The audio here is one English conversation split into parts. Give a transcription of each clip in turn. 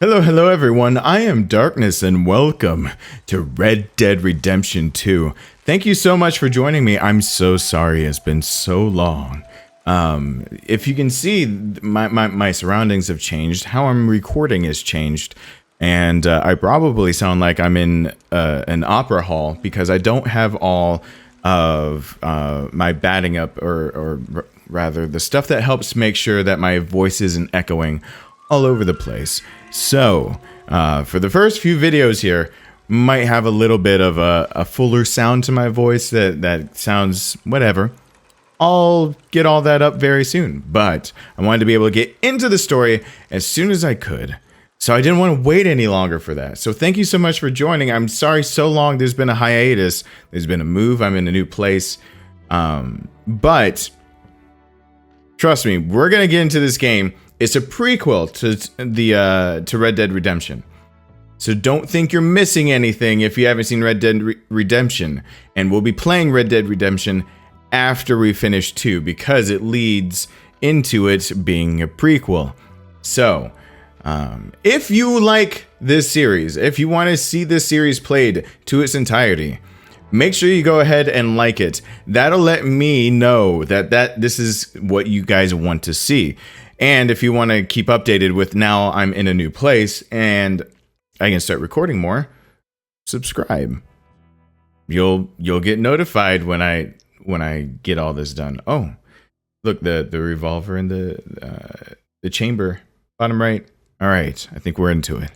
Hello everyone, I am Darkness and welcome to Red Dead Redemption 2. Thank you so much for joining me. I'm so sorry it's been so long. If you can see, my surroundings have changed. How I'm recording has changed. And I probably sound like I'm in an opera hall because I don't have all of my batting up, or rather the stuff that helps make sure that my voice isn't echoing all over the place. So, for the first few videos here, might have a little bit of a fuller sound to my voice that sounds whatever. I'll get all that up very soon, but I wanted to be able to get into the story as soon as I could. So I didn't want to wait any longer for that. So thank you so much for joining. I'm sorry so long there's been a hiatus. There's been a move. I'm in a new place. But trust me, we're going to get into this game. It's a prequel to Red Dead Redemption. So don't think you're missing anything if you haven't seen Red Dead Redemption. And we'll be playing Red Dead Redemption after we finish 2 because it leads into it being a prequel. So, if you like this series, if you want to see this series played to its entirety, make sure you go ahead and like it. That'll let me know that this is what you guys want to see. And if you want to keep updated with now I'm in a new place and I can start recording more, subscribe. You'll get notified when I get all this done. Oh, look, the revolver in the chamber, bottom right. All right, I think we're into it.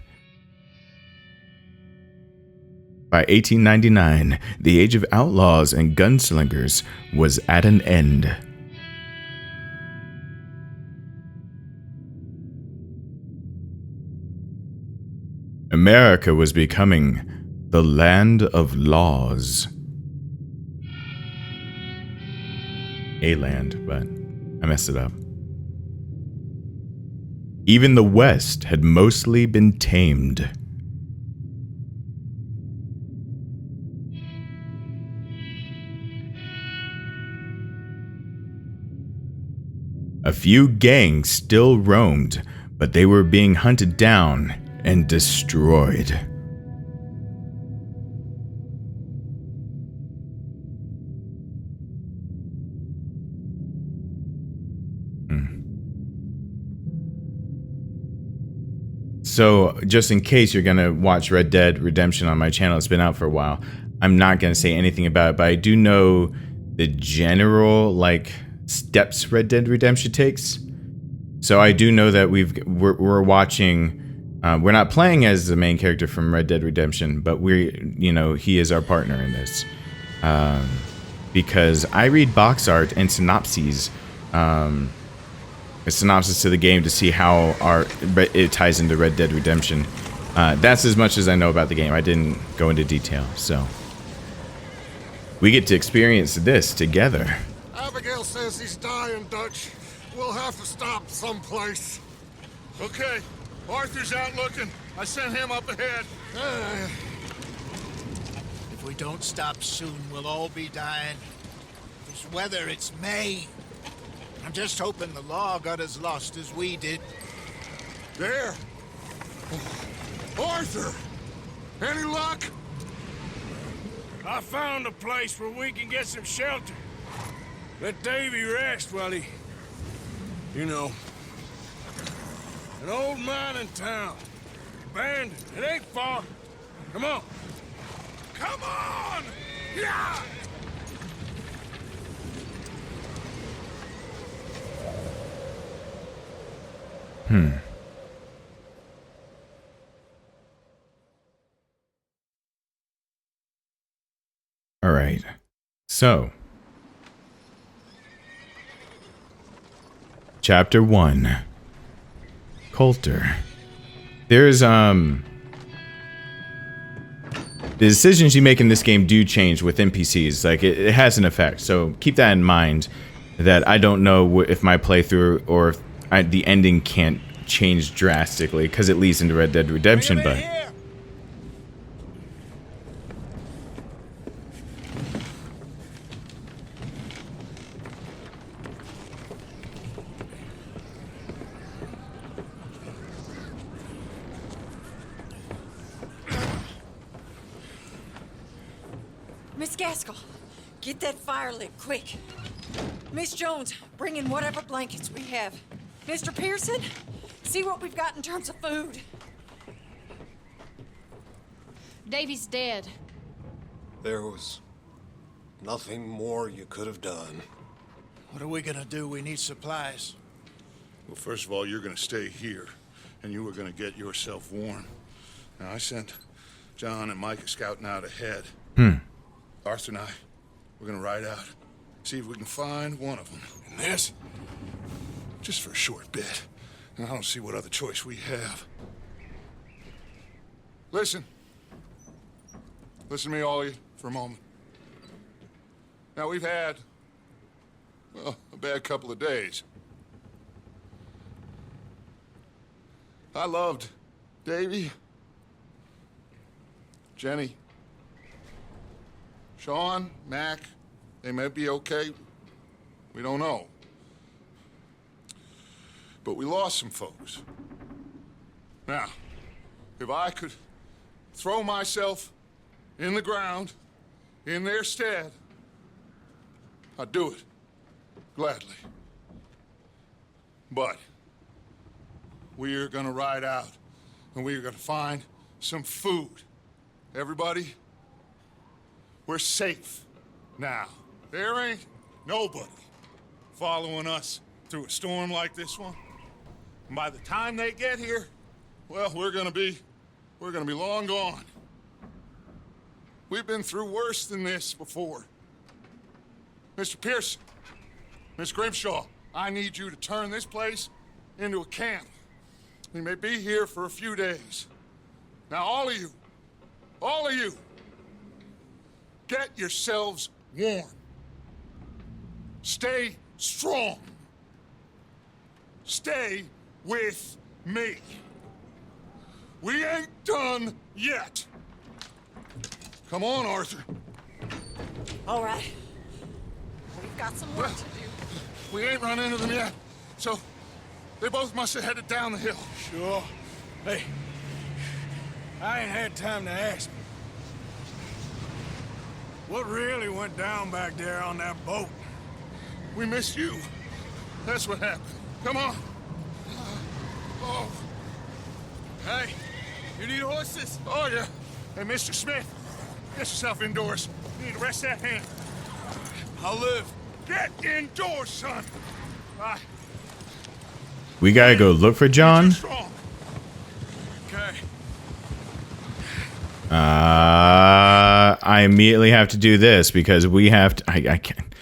By 1899, the age of outlaws and gunslingers was at an end. America was becoming the land of laws. A land, but I messed it up. Even the West had mostly been tamed. A few gangs still roamed, but they were being hunted down and destroyed. So, just in case you're gonna watch Red Dead Redemption on my channel, it's been out for a while. I'm not gonna say anything about it, but I do know the general steps Red Dead Redemption takes. So I do know that we're watching. We're not playing as the main character from Red Dead Redemption, but he is our partner in this. Because I read box art and synopses. A synopsis to the game to see how it ties into Red Dead Redemption. That's as much as I know about the game. I didn't go into detail, so we get to experience this together. Abigail says he's dying, Dutch. We'll have to stop someplace. Okay, Arthur's out looking. I sent him up ahead. If we don't stop soon, we'll all be dying. This weather, it's May. I'm just hoping the law got as lost as we did. There. Arthur! Any luck? I found a place where we can get some shelter. Let Davy rest while he... an old mining town. Abandoned. It ain't far. Come on. Come on! Yeah! All right. So, Chapter 1. Coulter. There's the decisions you make in this game do change with NPCs. Like it has an effect. So keep that in mind. That I don't know if my playthrough or if the ending can't change drastically because it leads into Red Dead Redemption, but. Miss Gaskell, get that fire lit, quick. Miss Jones, bring in whatever blankets we have. Mr. Pearson, see what we've got in terms of food. Davy's dead. There was nothing more you could have done. What are we gonna do? We need supplies. Well, first of all, you're gonna stay here, and you were gonna get yourself warm. Now, I sent John and Micah scouting out ahead. Arthur and I, we're gonna ride out, see if we can find one of them. And this, just for a short bit. And I don't see what other choice we have. Listen. Listen to me, all of you, for a moment. Now, we've had, well, a bad couple of days. I loved Davy, Jenny, Sean, Mac. They may be okay. We don't know. But we lost some folks. Now, if I could throw myself in the ground in their stead, I'd do it gladly. But we are gonna ride out and we are gonna find some food. Everybody, we're safe now. There ain't nobody following us through a storm like this one. And by the time they get here, well, we're gonna be long gone. We've been through worse than this before. Mr. Pearson, Miss Grimshaw, I need you to turn this place into a camp. We may be here for a few days. Now, all of you, get yourselves warm. Stay strong. Stay with me. We ain't done yet. Come on, Arthur. All right. We've got some work to do. We ain't run into them yet, so they both must have headed down the hill. Sure. Hey, I ain't had time to ask. What really went down back there on that boat? We missed you. That's what happened. Come on. Oh. Hey, you need horses? Oh, yeah. Hey, Mr. Smith, get yourself indoors. You need to rest that hand. I'll live. Get indoors, son. Bye. We gotta go look for John. Strong. Okay. I immediately have to do this because we have to. I can't.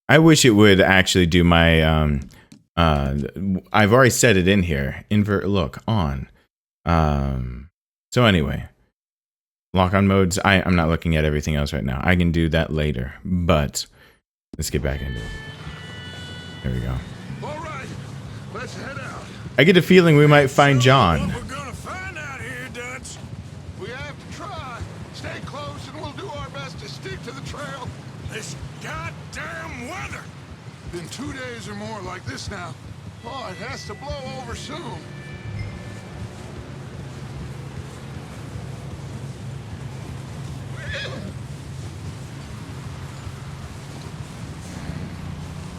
I wish it would actually do my. I've already set it in here. Invert look on. So anyway, lock on modes. I'm not looking at everything else right now. I can do that later. But let's get back into it. There we go. All right, let's head out. I get a feeling we might find John. What we're gonna find out here, Dutch? We have to try. Stay close, and we'll do our best to stick to the trail. This goddamn weather. Been 2 days or more like this now. Oh, it has to blow over soon.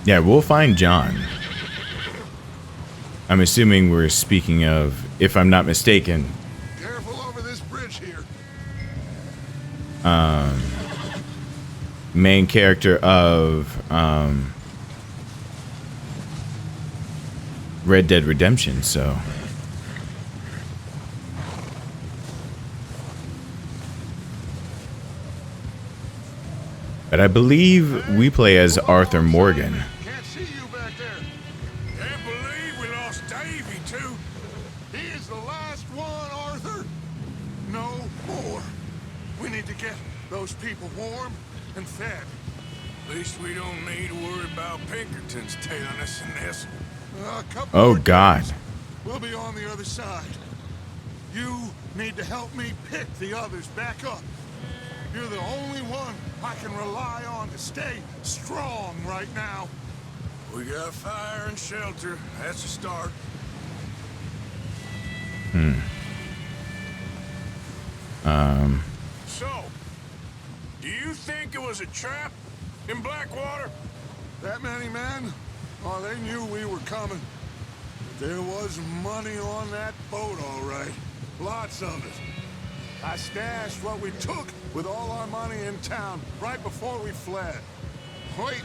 Yeah, we'll find John. I'm assuming we're speaking of, if I'm not mistaken, Careful over this bridge here. main character of Red Dead Redemption, so. But I believe we play as Arthur Morgan. Can't see you back there. Can't believe we lost Davy, too. He is the last one, Arthur. No more. We need to get those people warm and fed. At least we don't need to worry about Pinkertons tailing us in this. A couple Oh, more God. days. We'll be on the other side. You need to help me pick the others back up. You're the only one I can rely on to stay strong right now. We got fire and shelter. That's a start. So, do you think it was a trap in Blackwater? That many men? Oh, they knew we were coming. There was money on that boat, all right. Lots of it. I stashed what we took with all our money in town right before we fled. Wait,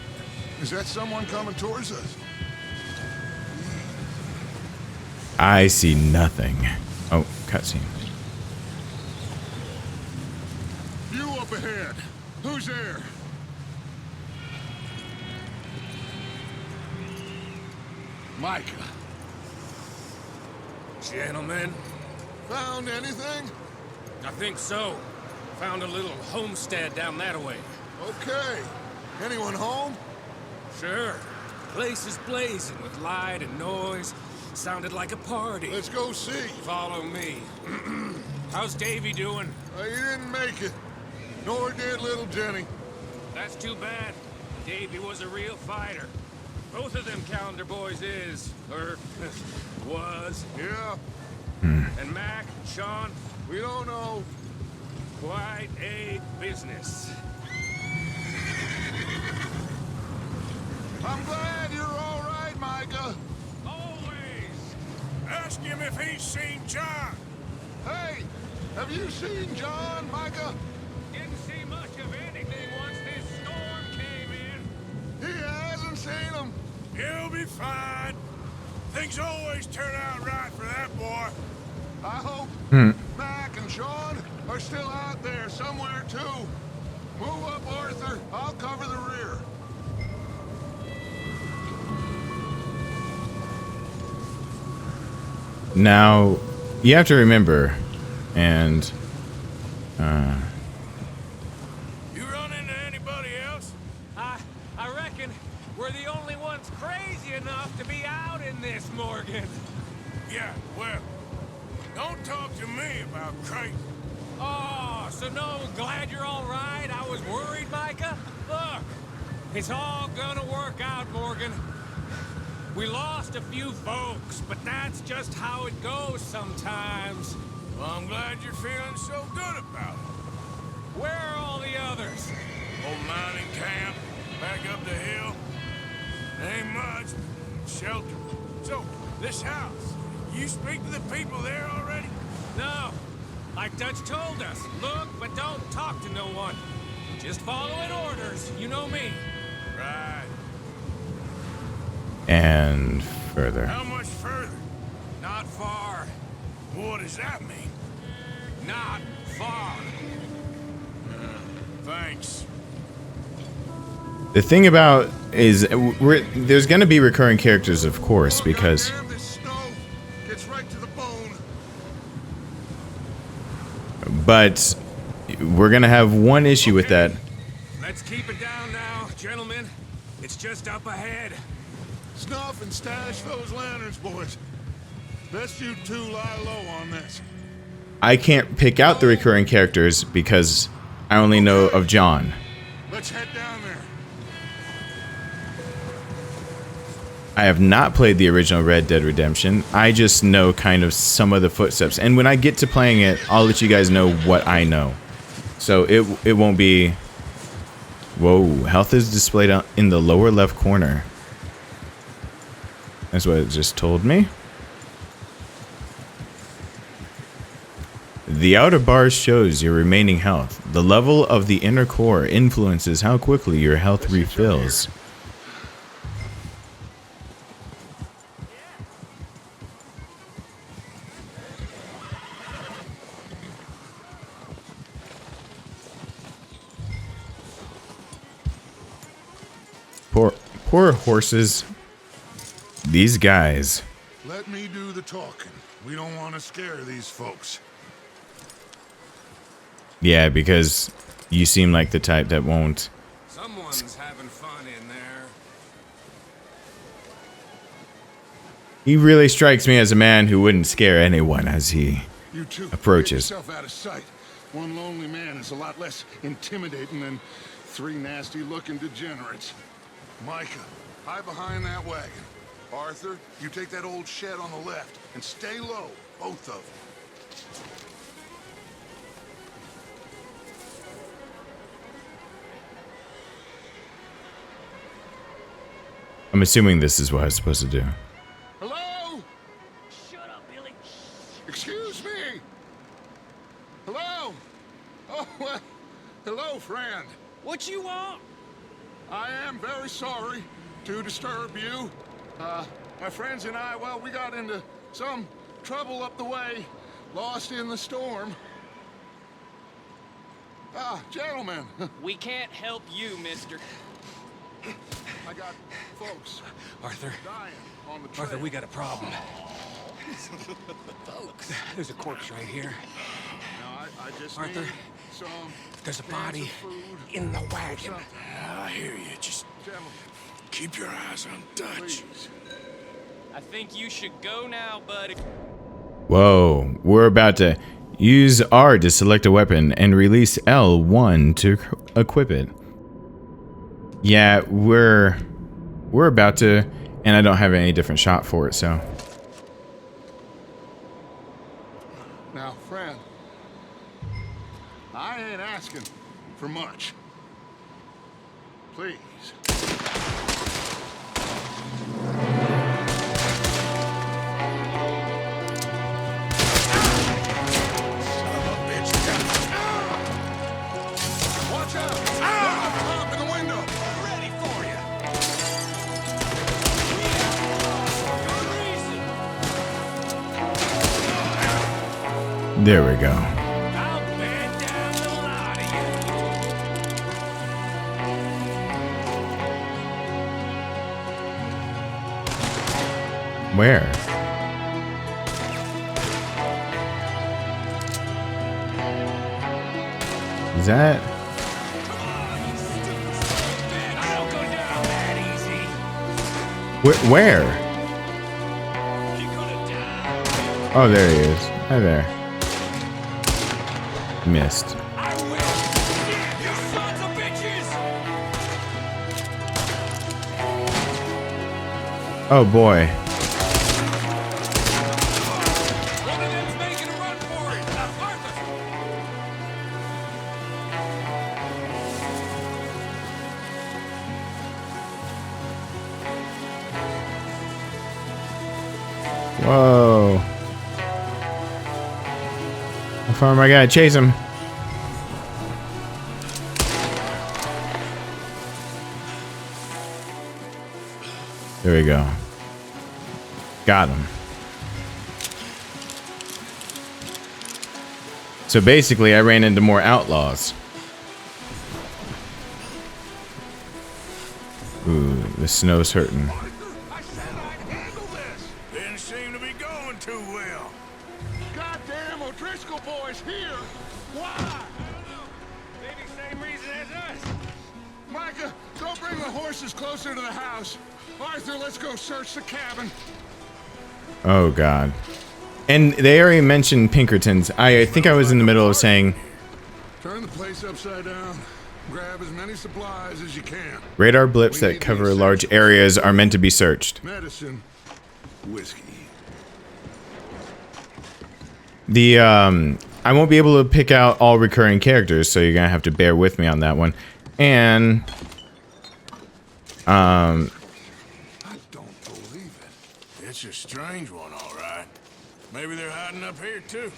is that someone coming towards us? I see nothing. Oh, cutscene. You up ahead. Who's there? Micah. Gentlemen, Found anything? I think so. Found a little homestead down that way. Okay. Anyone home? Sure. Place is blazing with light and noise. Sounded like a party. Let's go see. Follow me. How's Davy doing? He didn't make it. Nor did little Jenny. That's too bad. Davy was a real fighter. Both of them calendar boys is, or was. Yeah, And Mac, Sean, we don't know. quite a business. I'm glad you're all right, Micah. Always. Ask him if he's seen John. Hey, have you seen John, Micah? Didn't see much of anything once this storm came in. He hasn't seen him. He'll be fine. Things always turn out right for that boy. I hope Mac and Sean are still out there somewhere, too. Move up, Arthur. I'll cover the rear. Now, you have to remember, and You run into anybody else? I reckon we're the only ones crazy enough to be out in this, Morgan. Yeah, well, don't talk to me about crazy. Oh, so no, glad you're all right. I was worried, Micah. Look, it's all gonna work out, Morgan. We lost a few folks, but that's just how it goes sometimes. Well, I'm glad you're feeling so good about it. Where are all the others? Old mining camp, back up the hill. Ain't much, shelter. So, this house, you speak to the people there already? No. Like Dutch told us, look, but don't talk to no one. Just following orders, you know me. Right. and further. How much further? Not far. What does that mean? Not far. Thanks. The thing about is there's going to be recurring characters, of course, because Goddamn, this snow gets right to the bone. but we're going to have one issue with that. Let's keep it down now, gentlemen. It's just up ahead. Snuff and stash those lanterns, boys. Best you two lie low on this. I can't pick out the recurring characters because I only know of John. Let's head down there. I have not played the original Red Dead Redemption. I just know kind of some of the footsteps. And when I get to playing it, I'll let you guys know what I know. So it won't be... Whoa, health is displayed in the lower left corner. That's what it just told me. The outer bar shows your remaining health. The level of the inner core influences how quickly your health refills. Poor horses. These guys. Let me do the talking. We don't want to scare these folks. Yeah, because you seem like the type that won't. Someone's having fun in there. He really strikes me as a man who wouldn't scare anyone as he You two, approaches. Get yourself out of sight. One lonely man is a lot less intimidating than three nasty-looking degenerates. Micah, hide behind that wagon. Arthur, you take that old shed on the left and stay low, both of them. I'm assuming this is what I was supposed to do. Hello? Shut up, Billy. Excuse me? Hello? Oh, well, hello, friend. What you want? I am very sorry to disturb you. My friends and I, well, we got into some trouble up the way, lost in the storm. Gentlemen, We can't help you, mister. I got folks Arthur. dying on the trail. Arthur, we got a problem. Folks. There's a corpse right here. Now, I just Arthur, need some There's a cans of body food in the or wagon. something. I hear you. Just Gentlemen, keep your eyes on Dutch. please. I think you should go now, buddy. Whoa, we're about to use R to select a weapon and release L1 to equip it. Yeah, we're about to, and I don't have any different shot for it, so. Now, friend, I ain't asking for much. Please. Watch out! Up in the window! Ready for you. There we go. I'll bend down the lot of you. Where? Is that? I don't go down that easy. Where? You're gonna die. Oh, there he is. Hi there. Missed. I will. You sons of bitches. Oh boy. One of them's making a run for it. Arthur. Whoa. How far am I gonna chase him? There we go. Got him. So basically, I ran into more outlaws. Ooh, the snow's hurting. I said I'd handle this! Didn't seem to be going too well. Goddamn O'Driscoll boys here! Why? Maybe same reason as us. Micah, go bring the horses closer to the house. Arthur, let's go search the cabin. Oh god. And they already mentioned Pinkertons. I think I was in the middle of saying Turn the place upside down. Grab as many supplies as you can. radar blips that cover large areas are meant to be searched. Medicine, whiskey. The I won't be able to pick out all recurring characters, so you're gonna have to bear with me on that one. And I don't believe it. It's a strange one, all right. Maybe they're hiding up here, too.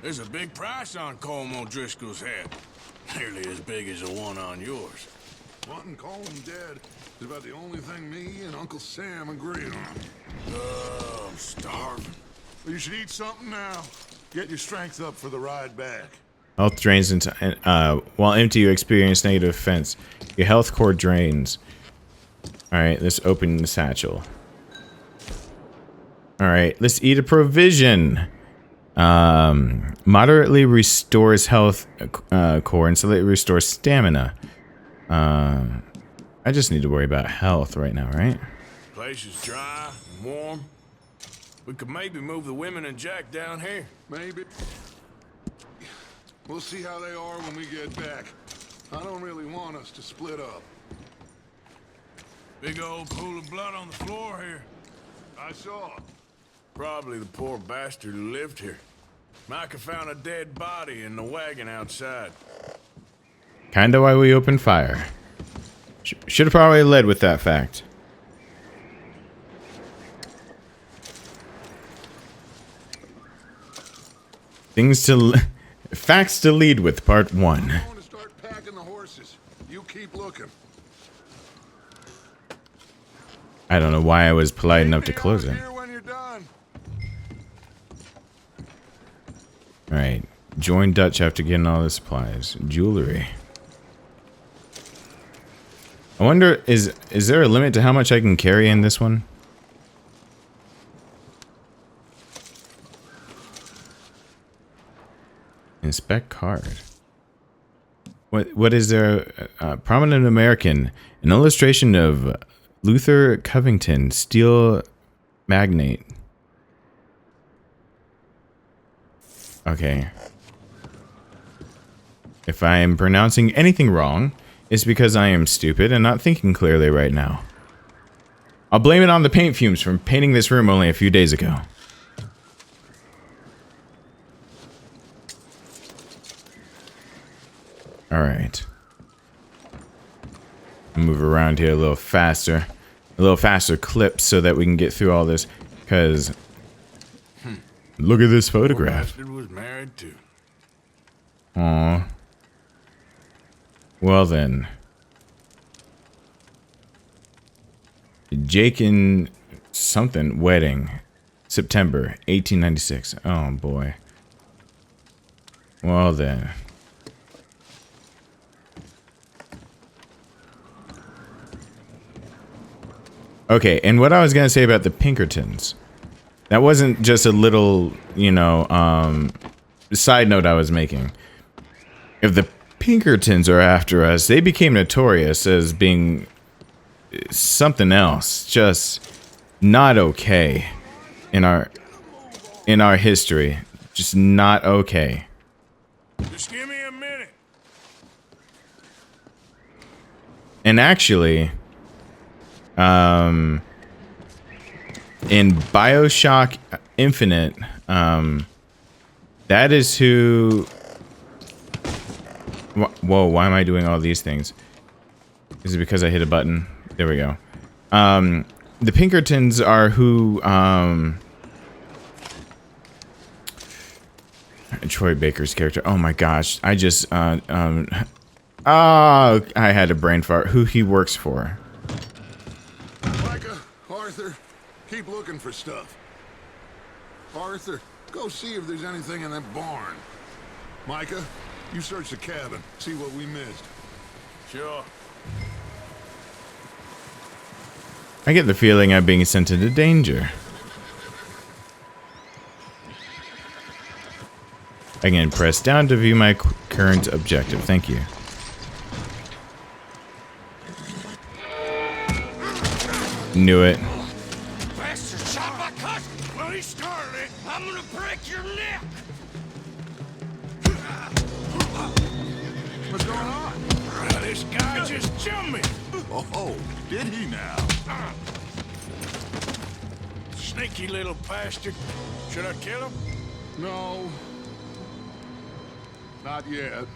There's a big price on Colm O'Driscoll's head. Nearly as big as the one on yours. Wanting Colm dead is about the only thing me and Uncle Sam agree on. I'm starving. Well, you should eat something now. Get your strength up for the ride back. health drains into while empty you experience negative effects. Your health core drains. Alright, let's open the satchel. Alright, let's eat a provision. Moderately restores health core and slightly restores stamina. I just need to worry about health right now, right? Place is dry and warm. We could maybe move the women and Jack down here. Maybe. We'll see how they are when we get back. I don't really want us to split up. Big old pool of blood on the floor here. I saw. Probably the poor bastard who lived here. Micah found a dead body in the wagon outside. Kinda why we opened fire. Should have probably led with that fact. Facts to lead with, part 1. I'm going to start packing the horses. You keep looking. I don't know why I was polite enough to Meet me close out it. here when you're done. Alright. Join Dutch after getting all the supplies. Jewelry. I wonder, is there a limit to how much I can carry in this one? Inspect card. What is there? Prominent American. An illustration of Luther Covington, steel magnate. Okay. If I am pronouncing anything wrong, it's because I am stupid and not thinking clearly right now. I'll blame it on the paint fumes from painting this room only a few days ago. Alright. Move around here a little faster. A little faster clip so that we can get through all this. Because... Look at this photograph. Bastard was married too. Aww. Well then. Jake and something wedding. September 1896. Oh boy. Well then. Okay, and what I was gonna say about the Pinkertons. That wasn't just a little, you know, side note I was making. If the Pinkertons are after us, they became notorious as being something else, just not okay in our history. Just not okay. Just give me a minute. And actually, in BioShock Infinite, that is who... Whoa, why am I doing all these things? Is it because I hit a button? There we go. The Pinkertons are who, Troy Baker's character. Oh my gosh, I just, I had a brain fart. Who he works for. Micah, Arthur, keep looking for stuff. Arthur, go see if there's anything in that barn. Micah, you search the cabin, see what we missed. Sure. I get the feeling I'm being sent into danger. I can press down to view my current objective. Thank you. Knew it. Bastard shot my cousin! Well, he started it. I'm gonna break your neck! What's going on? This guy just jumped me. Oh, did he now? Sneaky little bastard. Should I kill him? No. Not yet.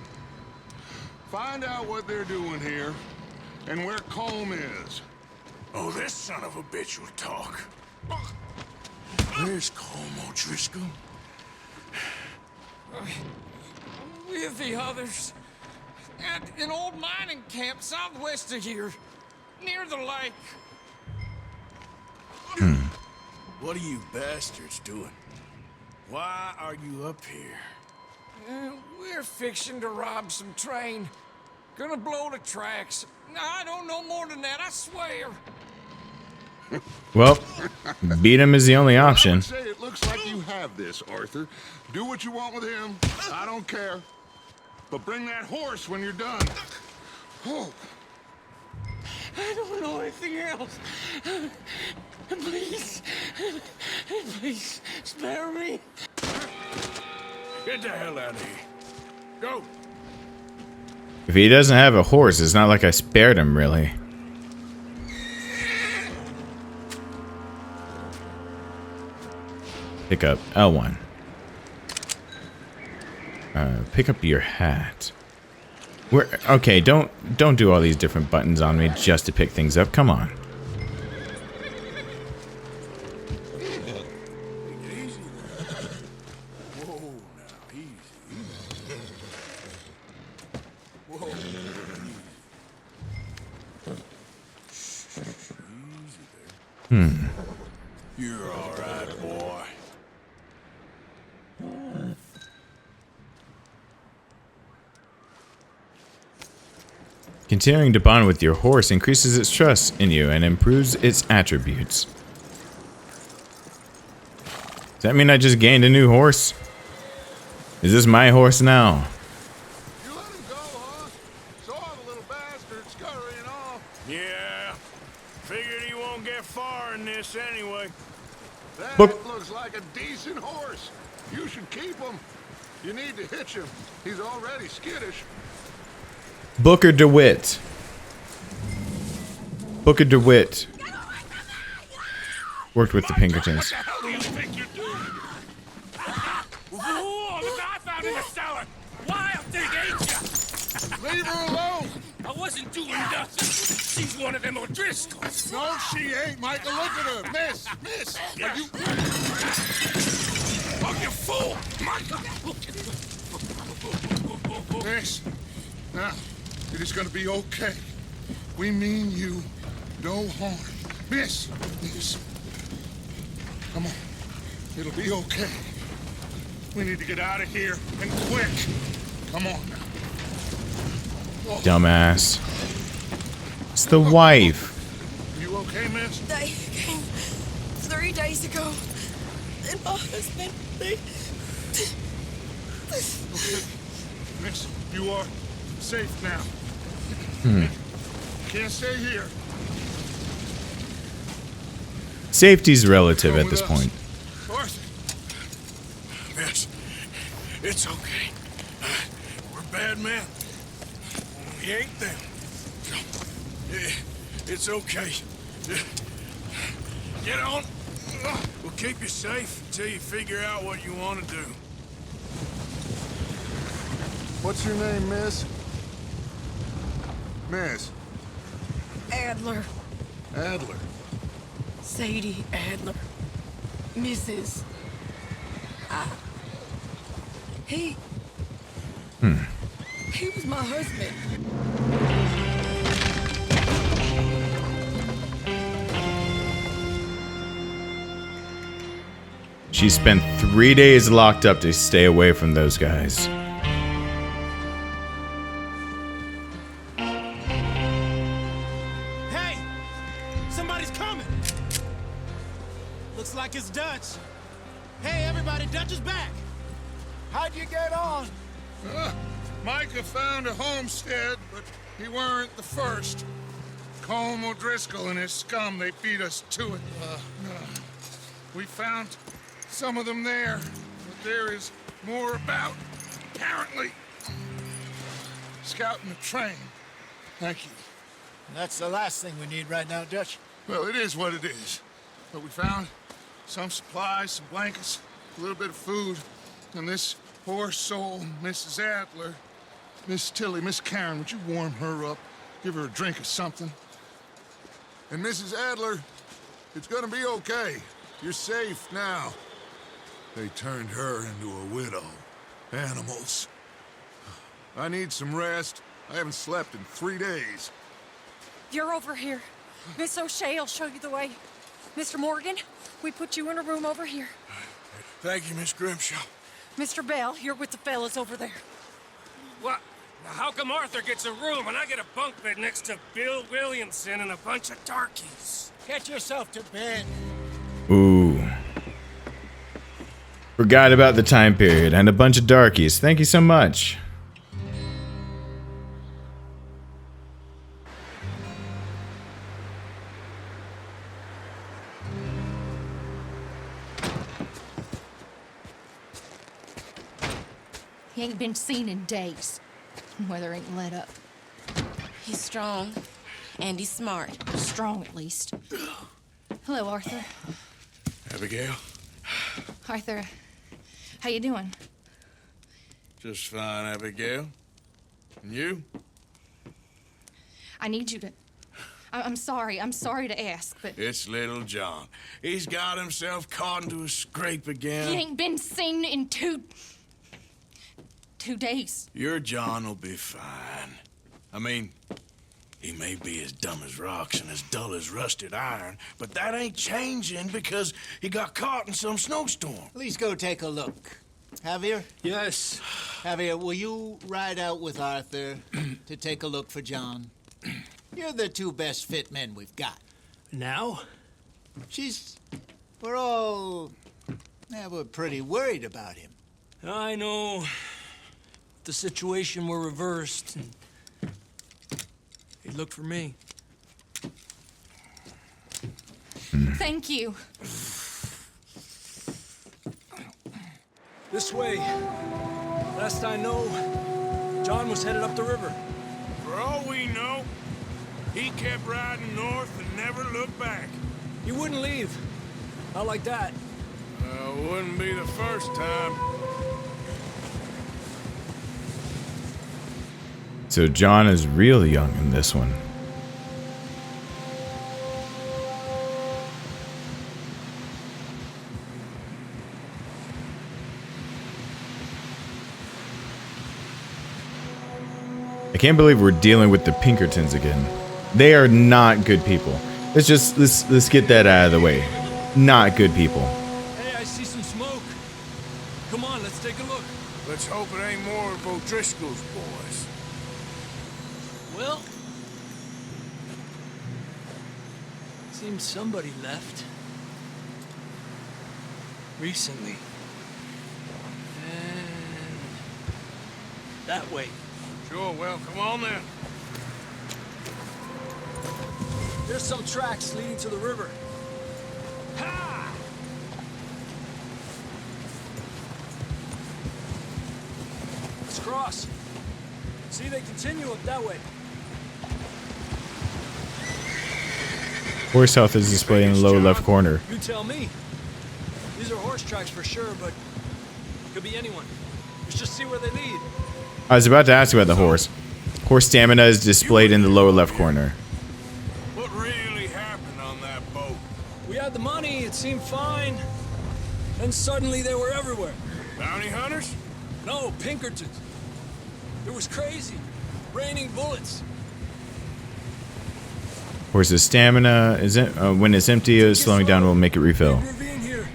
Find out what they're doing here and where Colm is. Oh, this son of a bitch will talk. Where's Colm O'Driscoll? With the others. At an old mining camp southwest of here. Near the lake. What are you bastards doing? Why are you up here? We're fixing to rob some train. Gonna blow the tracks. I don't know more than that, I swear. Well, beat him is the only I option. would say it looks like you have this, Arthur. Do what you want with him. I don't care. But bring that horse when you're done. Oh. I don't know anything else. Please. Please, spare me. Get the hell out of here. Go. If he doesn't have a horse, it's not like I spared him, really. Pick up L1. Pick up your hat. Okay, don't do all these different buttons on me just to pick things up. Come on. Whoa. You're all right, boy. Continuing to bond with your horse increases its trust in you and improves its attributes. Does that mean I just gained a new horse? Is this my horse now? You let him go, huh? Saw the little bastard scurrying off. Yeah. Figured he won't get far in this anyway. That Look. looks like a decent horse. You should keep him. You need to hitch him. He's already skittish. Booker DeWitt. Booker DeWitt. Worked with the Pinkertons. What the hell do you think you're doing? Whoa, look what I found in the cellar! Wild thing, ain't ya? Leave her alone. I wasn't doing nothing. She's one of them O'Driscolls. No, she ain't, Michael. Look at her. Miss. Are you... Oh, you fool! Michael! Miss. Now, it is gonna be okay. We mean you no harm. Miss. Come on. It'll be okay. We need to get out of here, and quick. Come on now. Dumbass. It's the wife. You okay, miss? They came 3 days ago. And my husband, Miss, you are safe now. Can't stay here. Safety's relative Come at with this us. point. Arthur. Miss, it's okay. We're bad men. We ain't them. It's okay. Get on. We'll keep you safe until you figure out what you want to do. What's your name, miss? Miss. Adler. Adler. Sadie Adler. Mrs. He was my husband. She spent 3 days locked up to stay away from those guys. Hey! Somebody's coming! Looks like it's Dutch. Hey, everybody, Dutch is back! How'd you get on? Micah found a homestead, but he weren't the first. Colm O'Driscoll and his scum, they beat us to it. We found some of them there, but there is more about, apparently. Scouting the train. Thank you. That's the last thing we need right now, Dutch. Well, it is what it is. But we found some supplies, some blankets, a little bit of food, and this poor soul, Mrs. Adler, Miss Tilly, Miss Karen, would you warm her up? Give her a drink or something? And Mrs. Adler, it's gonna be okay. You're safe now. They turned her into a widow. Animals. I need some rest. I haven't slept in 3 days. You're over here. Miss O'Shea will show you the way. Mr. Morgan, we put you in a room over here. Thank you, Miss Grimshaw. Mr. Bell, you're with the fellas over there. What? Now, how come Arthur gets a room and I get a bunk bed next to Bill Williamson and a bunch of darkies? Get yourself to bed. Ooh. Forgot about the time period and a bunch of darkies. Thank you so much. He ain't been seen in days. Weather ain't let up. He's strong, and he's smart. Strong, at least. Hello, Arthur. Abigail? Arthur, how you doing? Just fine, Abigail. And you? I need you to... I'm sorry to ask, but... It's little John. He's got himself caught into a scrape again. He ain't been seen in 2 days. Your John will be fine. I mean, he may be as dumb as rocks and as dull as rusted iron, but that ain't changing because he got caught in some snowstorm. Please go take a look. Javier? Yes. Javier, will you ride out with Arthur to take a look for John? You're the 2 best fit men we've got. Now? We're pretty worried about him. I know. If the situation were reversed, he'd look for me. Thank you. This way. Last I know, John was headed up the river. For all we know, he kept riding north and never looked back. He wouldn't leave. Not like that. Wouldn't be the first time. So John is real young in this one. I can't believe we're dealing with the Pinkertons again. They are not good people. Let's get that out of the way. Not good people. Hey, I see some smoke. Come on, let's take a look. Let's hope it ain't more of O'Driscoll's boys. Well, seems somebody left. Recently. And that way. Sure, well, come on then. There's some tracks leading to the river. Ha! Let's cross. See, they continue up that way. Horse health is displayed in the lower left corner. You tell me. These are horse tracks for sure, but could be anyone. Let's just see where they lead. I was about to ask you about the horse. Horse stamina is displayed in the lower left corner. What really happened on that boat? We had the money, it seemed fine. Then suddenly they were everywhere. Bounty hunters? No, Pinkertons. It was crazy. Raining bullets. Horse's stamina is when it's empty, slowing down will make it refill. Ravine here.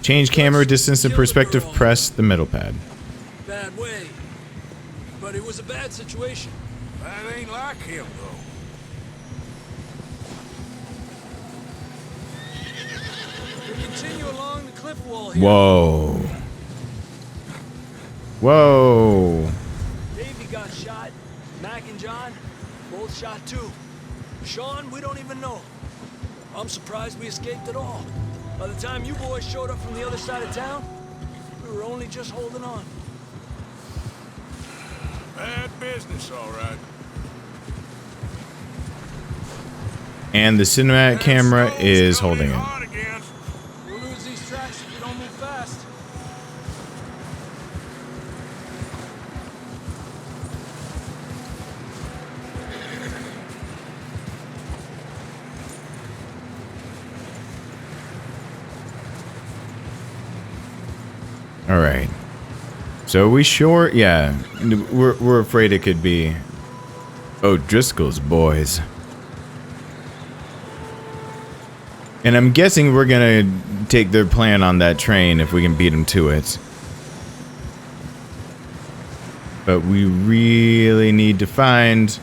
Change camera distance and perspective. Press the middle pad. Bad way. But it was a bad situation. That ain't like him, though. We continue along the cliff wall here. Whoa. Whoa. Davey got shot. Mac and John, both shot too. Sean, we don't even know. I'm surprised we escaped at all. By the time you boys showed up from the other side of town, we were only just holding on. Bad business, all right. And the cinematic camera is holding it. We'll lose these tracks if we don't move fast. All right. So we sure, yeah, we're afraid it could be O'Driscoll's boys. And I'm guessing we're gonna take their plan on that train if we can beat them to it. But we really need to find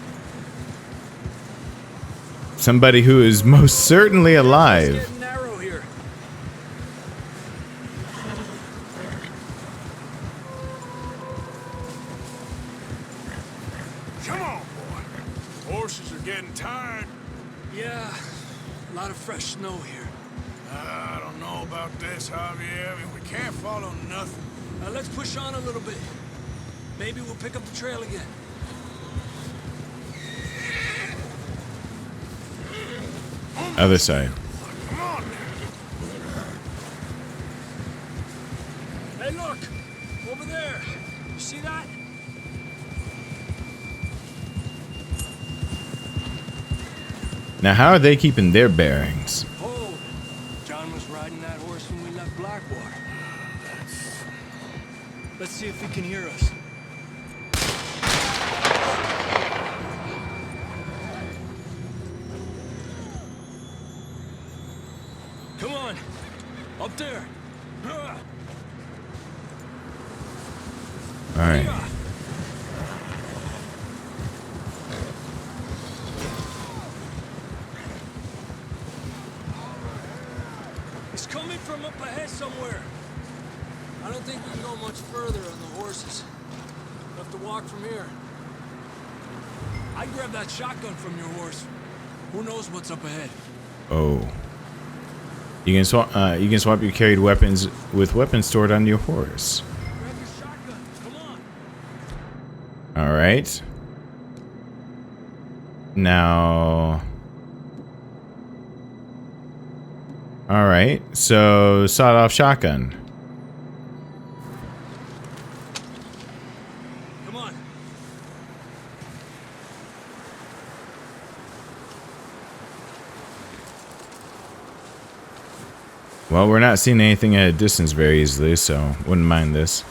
somebody who is most certainly alive. It's getting narrow here. Come on, boy. Horses are getting tired. Yeah, a lot of fresh snow here. I don't know about this, Javier. I mean, we can't follow nothing. Let's push on a little bit. Maybe we'll pick up the trail again. Other side. Come on. Hey, look! Over there! You see that? Now, how are they keeping their bearings? Oh, John was riding that horse when we left Blackwater. Let's see if he can hear us. Come on. Up there. All right. It's coming from up ahead somewhere. I don't think we can go much further on the horses. We'll have to walk from here. I grabbed that shotgun from your horse. Who knows what's up ahead? Oh. You can swap your carried weapons with weapons stored on your horse. Grab your shotgun. Come on. All right. Now. All right. So sawed-off shotgun. Come on. Well, we're not seeing anything at a distance very easily, so wouldn't mind this.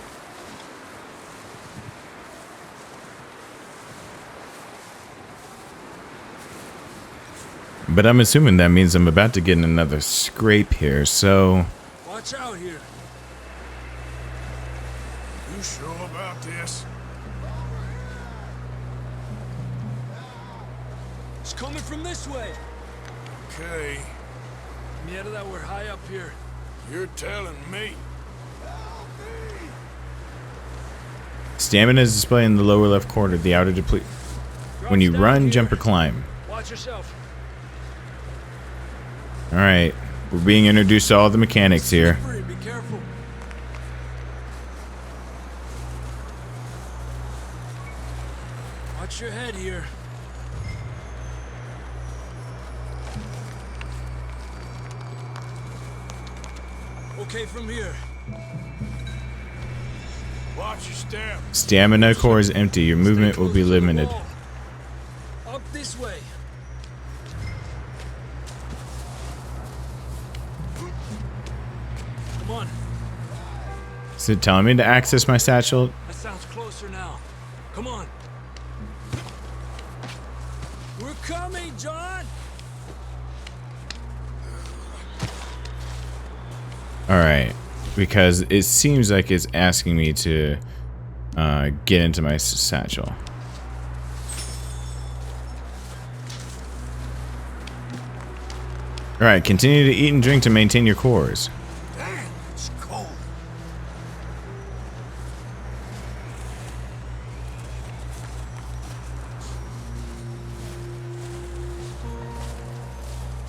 But I'm assuming that means I'm about to get in another scrape here, so... Watch out here. You sure about this? It's coming from this way. Okay, Mierda, that we're high up here. you're telling me. Stamina is displayed in the lower left corner of the outer deplete. When you run, jump, or climb. Watch yourself. Alright, we're being introduced to all the mechanics here. Slippery, be careful. Watch your head here. Okay, from here. Watch your step. Stamina core is empty. Your movement will be limited. Up this way. Come on. Is it telling me to access my satchel? That sounds closer now. Come on. We're coming, John. Alright, because it seems like it's asking me to get into my satchel. Alright, continue to eat and drink to maintain your cores. Damn, it's cold.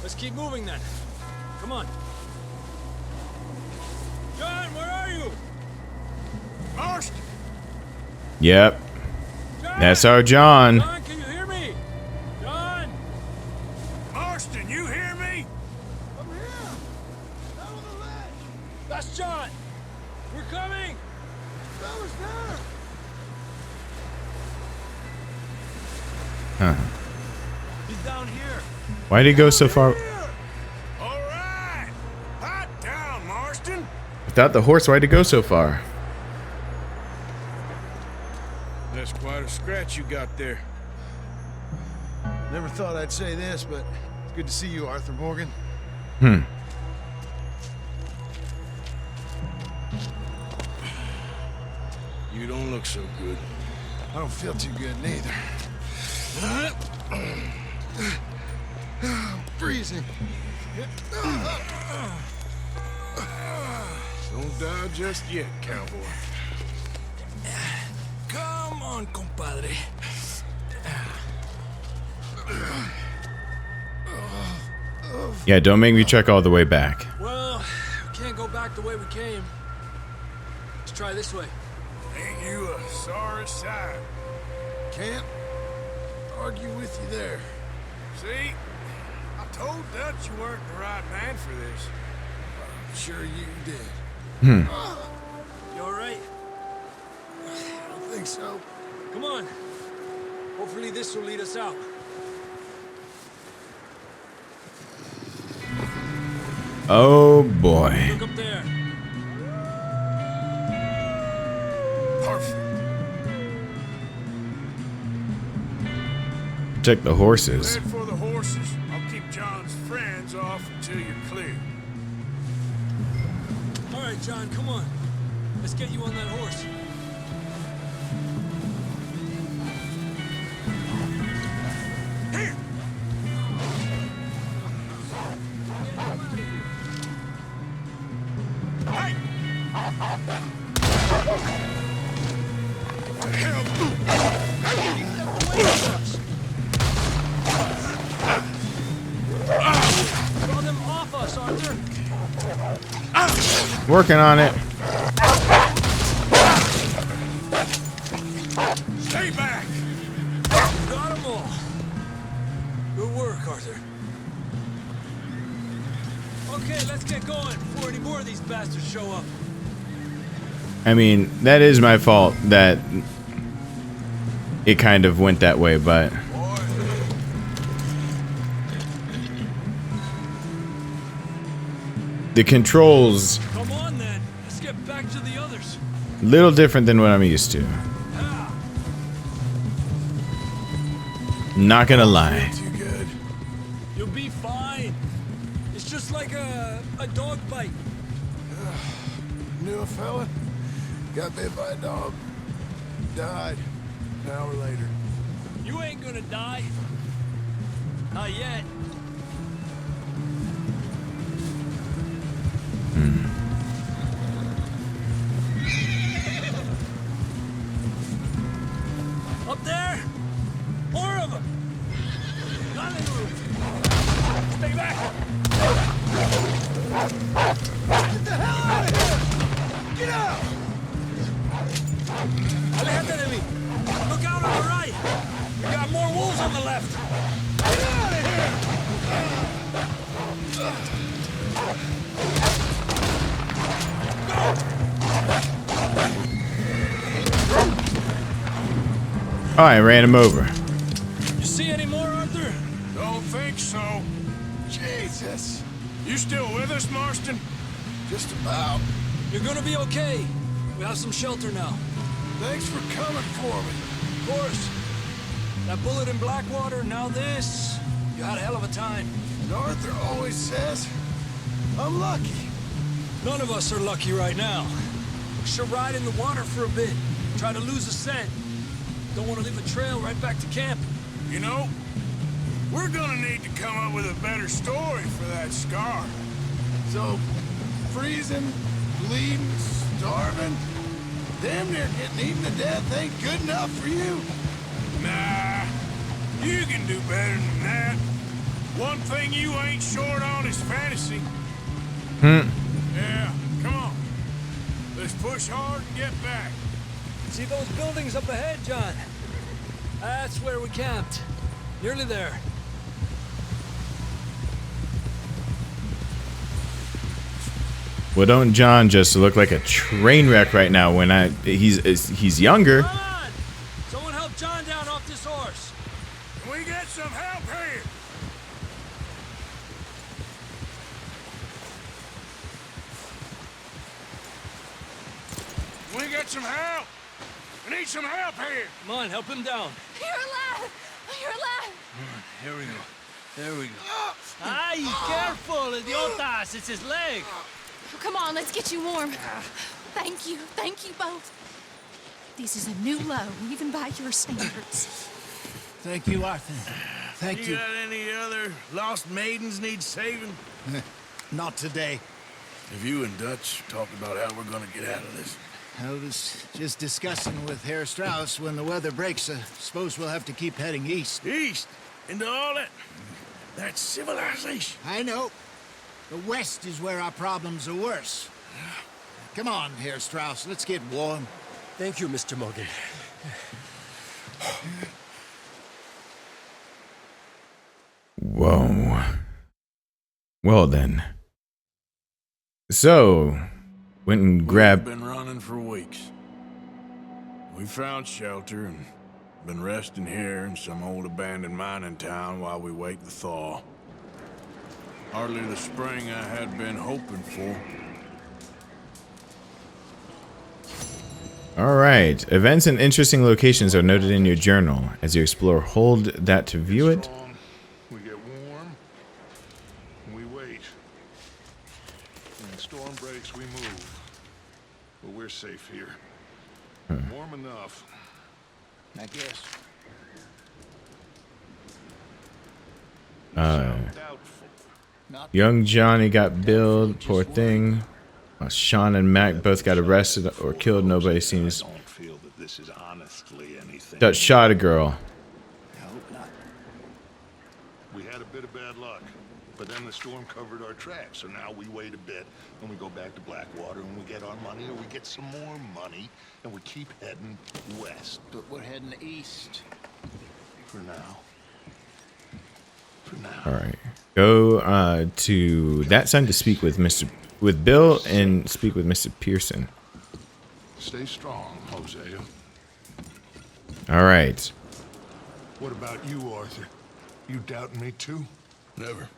Let's keep moving then. Come on. John, where are you? Marston! Yep, John! that's our John. John, can you hear me? John! Marston, you hear me? I'm here! Down on the ledge! That's John! We're coming! That was there! Huh. He's down here! Why'd he go so far? All right. Hot down, Marston. Without the horse, why'd he go so far? That's quite a scratch you got there. Never thought I'd say this, but it's good to see you, Arthur Morgan. You don't look so good. I don't feel too good neither. Freezing. Don't die just yet, cowboy. Come on, compadre. Yeah, don't make me trek all the way back. Well, we can't go back the way we came. Let's try this way. Ain't you a sorry sight? Can't argue with you there. See? I told Dutch you weren't the right man for this. I'm sure you did. You all right? I don't think so. Come on. Hopefully this will lead us out. Oh boy. Look up there. Check the horses. Head for the horses. I'll keep John's friends off until you're clear. All right, John, come on. Let's get you on that horse. Here! Hey! The hell? Draw them off us, Arthur. Working on it. Stay back! Got them all. Good work, Arthur. Okay, let's get going before any more of these bastards show up. I mean, that is my fault that it kind of went that way, but the controls Come on, then. Let's get back to the others. little different than what I'm used to. Ah, Not gonna lie. Too good. you'll be fine. It's just like a dog bite. Knew a fella, got bit by a dog, died an hour later. You ain't gonna die. Not yet. Up there? More of them! Not in the roof. Stay back! Get the hell out of here! Get out! Alejate de mí. Look out on the right. We got more wolves on the left. Get out of here! Oh, I ran him over. You see any more, Arthur? Don't think so. Jesus! You still with us, Marston? Just about. You're gonna be okay. We have some shelter now. Thanks for coming for me. Of course. That bullet in Blackwater, now this. You had a hell of a time. And Arthur always says, I'm lucky. None of us are lucky right now. We should ride in the water for a bit. Try to lose a scent. Don't want to leave a trail right back to camp. You know, we're gonna need to come up with a better story for that scar. So, freezing, bleeding, starving, damn near getting eaten to death ain't good enough for you. Nah, you can do better than that. One thing you ain't short on is fantasy. Yeah, come on. Let's push hard and get back. See those buildings up ahead, John? That's where we camped. Nearly there. Well, don't John just look like a train wreck right now when he's younger. Come on! Someone help John down off this horse. Can we get some help here? Can we get some help? We need some help here. Come on, help him down. You're alive! You're alive! Here we go. There we go. Ay, careful, idiotas! It's his leg. Come on, let's get you warm. Thank you both. This is a new low, even by your standards. Thank you, Arthur. Thank you. You got any other lost maidens need saving? Not today. Have you and Dutch talked about how we're gonna get out of this? I was just discussing with Herr Strauss when the weather breaks. I suppose we'll have to keep heading east. East? Into all that civilization. I know. The west is where our problems are worse. Come on, Herr Strauss, let's get warm. Thank you, Mr. Morgan. Whoa. Well then. So, went and grabbed. We've been running for weeks. We found shelter and been resting here in some old abandoned mining town while we wait the thaw. Hardly the spring I had been hoping for. All right. Events and interesting locations are noted in your journal. As you explore, hold that to view it. We get warm, and we wait. When the storm breaks, we move. But we're safe here. Warm enough, I guess. Young Johnny got billed. Poor thing. Sean and Mac both got arrested or killed. Nobody seems. Dutch shot a girl. We had a bit of bad luck, but then the storm covered our tracks. So now we wait a bit, and we go back to Blackwater, and we get our money, or we get some more money, and we keep heading west. But we're heading east. For now. All right. Go to that side to speak with Bill and speak with Mr. Pearson. Stay strong, Hosea. All right. What about you, Arthur? You doubting me too? Never.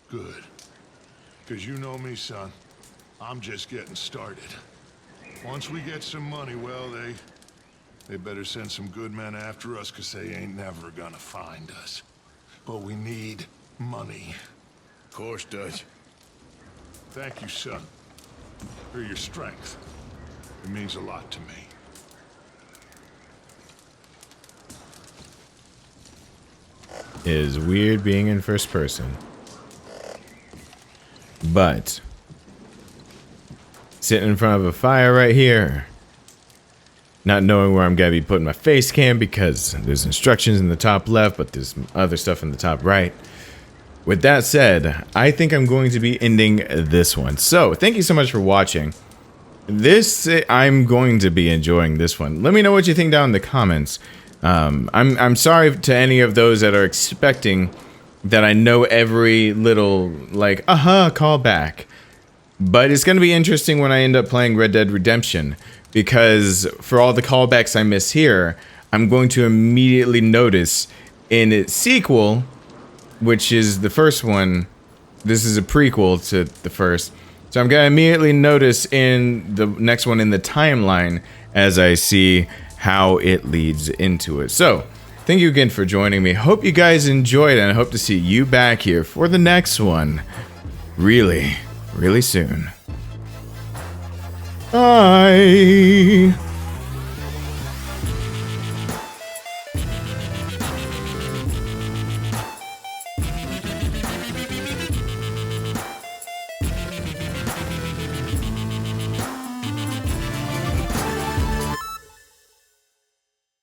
Good. Because you know me, son. I'm just getting started. Once we get some money, well, they better send some good men after us, because they ain't never gonna find us. But we need money. Of course, Dutch. Thank you, son, for your strength. It means a lot to me. It is weird being in first person. But sitting in front of a fire right here, not knowing where I'm gonna be putting my face cam because there's instructions in the top left, but there's other stuff in the top right. With that said, I think I'm going to be ending this one. So thank you so much for watching. I'm going to be enjoying this one. Let me know what you think down in the comments. I'm sorry to any of those that are expecting that I know every little like callback, but it's going to be interesting when I end up playing Red Dead Redemption, because for all the callbacks I miss here, I'm going to immediately notice in its sequel, which is the first one. This is a prequel to the first, so I'm going to immediately notice in the next one in the timeline as I see how it leads into it. So thank you again for joining me. Hope you guys enjoyed, and I hope to see you back here for the next one really, really soon. Bye.